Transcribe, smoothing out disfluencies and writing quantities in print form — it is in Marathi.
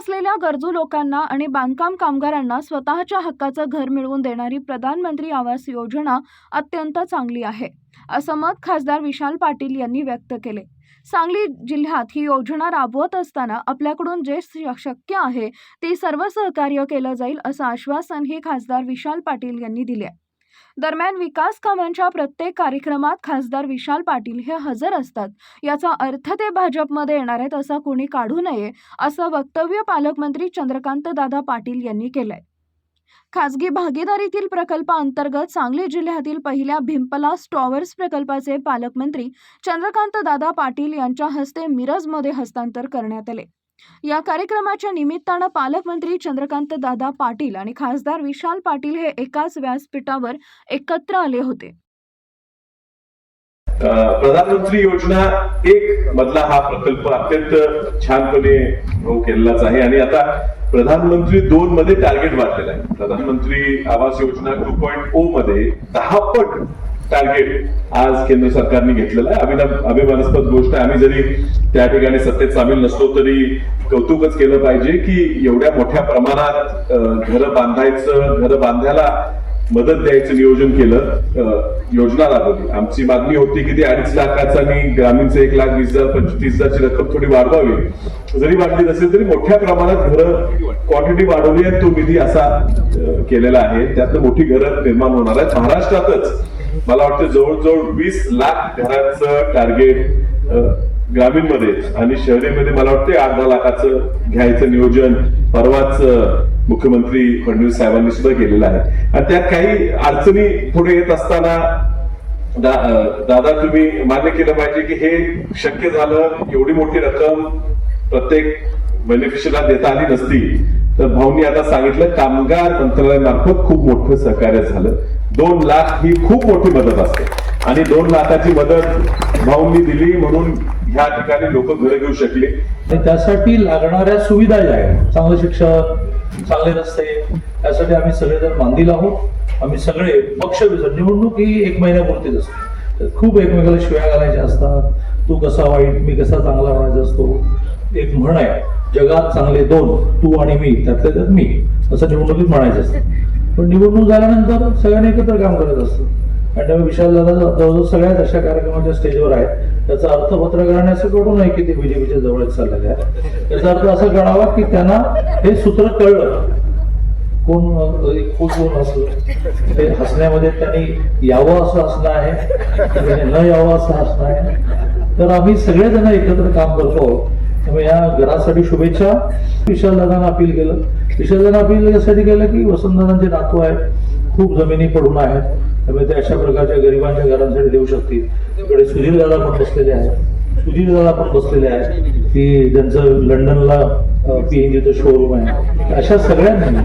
असलेल्या गरजू लोकांना आणि बांधकाम कामगारांना स्वतःच्या हक्काचं घर मिळवून देणारी प्रधानमंत्री आवास योजना अत्यंत चांगली आहे, असं मत खासदार विशाल पाटील यांनी व्यक्त केले। सांगली जिल्ह्यात ही योजना राबवत असताना आपल्याकडून जे शक्य आहे ते सर्व सहकार्य केलं जाईल असं आश्वासनही खासदार विशाल पाटील यांनी दिले। दरम्यान विकास कामांच्या प्रत्येक कार्यक्रमात खासदार विशाल पाटील हे हजर असतात, याचा अर्थ ते भाजपमध्ये येणार आहेत असं कोणी काढू नये, असं वक्तव्य पालकमंत्री चंद्रकांत दादा पाटील यांनी केलंय। खासगी भागीदारीतील प्रकल्पाअंतर्गत सांगली जिल्ह्यातील पहिल्या भिंपलास टॉवर्स प्रकल्पाचे पालकमंत्री चंद्रकांत दादा पाटील यांच्या हस्ते मिरजमध्ये हस्तांतर करण्यात आले। या कार्यक्रमाच्या निमित्तानं पालकमंत्री चंद्रकांत दादा पाटील आणि खासदार विशाल पाटील हे एकाच व्यासपीठावर एकत्र आले होते। प्रधानमंत्री योजना एक मधला हा प्रकल्प अत्यंत छानपणे केलेलाच आहे आणि आता प्रधानमंत्री 2 मध्ये टार्गेट वाढलेला आहे। प्रधानमंत्री आवास योजना 2.0 मध्ये 10 पट टार्गेट आज केंद्र सरकारने घेतलेला आहे। अभिमानास्पद गोष्ट आहे। आम्ही जरी त्या ठिकाणी सत्तेत सामील नसलो तरी कौतुकच केलं पाहिजे की एवढ्या मोठ्या प्रमाणात घर बांधायला मदत द्यायचं नियोजन केलं, योजना राबवली। आमची मागणी होती की ते 2.5 लाखाचं आणि ग्रामीणचं 1,20,000 25,000ची रक्कम थोडी वाढवावी। जरी वाढली नसेल तरी मोठ्या प्रमाणात घरं क्वांटिटी वाढवली आहे, तो निधी असा केलेला आहे। त्यातनं मोठी घरं निर्माण होणार आहेत। महाराष्ट्रातच मला वाटतं जवळजवळ 20 लाख घरांचं टार्गेट ग्रामीणमध्ये आणि शहरीमध्ये मला वाटतं 8-10 लाखाचं घ्यायचं नियोजन परवाच मुख्यमंत्री फडणवीस साहेबांनी सुद्धा केलेलं आहे। आणि त्यात काही अडचणी पुढे येत असताना दादा तुम्ही मान्य केलं पाहिजे की हे शक्य झालं, एवढी मोठी रक्कम प्रत्येक बेनिफिशियरला देता आली नसती तर भाऊंनी आता सांगितलं कामगार मंत्रालयामार्फत खूप मोठं सहकार्य झालं। 2 लाख ही खूप मोठी मदत असते आणि 2 लाखाची मदत भाऊंनी दिली म्हणून ह्या ठिकाणी लोक घरं घेऊ शकले। त्यासाठी लागणाऱ्या सुविधा ज्या आहेत, चांगलं शिक्षण, चांगले रस्ते, यासाठी आम्ही सगळेजण बांधील आहोत। आम्ही सगळे पक्ष निवडणूक ही 1 महिन्यापुरतीच असते, खूप एकमेकाला शिव्या घालायच्या असतात, तू कसा वाईट मी कसा चांगला म्हणायचा असतो। एक म्हण आहे, जगात चांगले 2, तू आणि मी, त्यातल्या त्यात मी, असं निवडणुकीत म्हणायचं असतं। पण निवडणूक झाल्यानंतर सगळ्यांनी एकत्र काम करत असतं आणि त्यामुळे विशाल दादा जवळजवळ सगळ्याच अशा कार्यक्रमाच्या स्टेजवर आहेत। त्याचा अर्थ पत्रकारांनी असं कळू नये की ते बीजेपीच्या जवळच चाललेले आहे। त्याचा अर्थ असा कळावा की त्यांना हे सूत्र कळलं, कोण असलं ते हसण्यामध्ये त्यांनी यावं असं असणं आहे, न यावं असं असणं आहे। तर आम्ही सगळेजण एकत्र काम करतो। त्यामुळे या घरासाठी शुभेच्छा। विशालदादांना अपील केलं, विशालदादांना अपील यासाठी केलं की वसंतदादांचे नातू आहेत, खूप जमिनी पडून आहेत, त्यामुळे ते अशा प्रकारच्या गरिबांच्या घरांसाठी देऊ शकतील। तिकडे सुधीर दादा पण बसलेले आहेत, की ज्यांचं लंडनला PNGचं शोरूम आहे। अशा सगळ्यांनी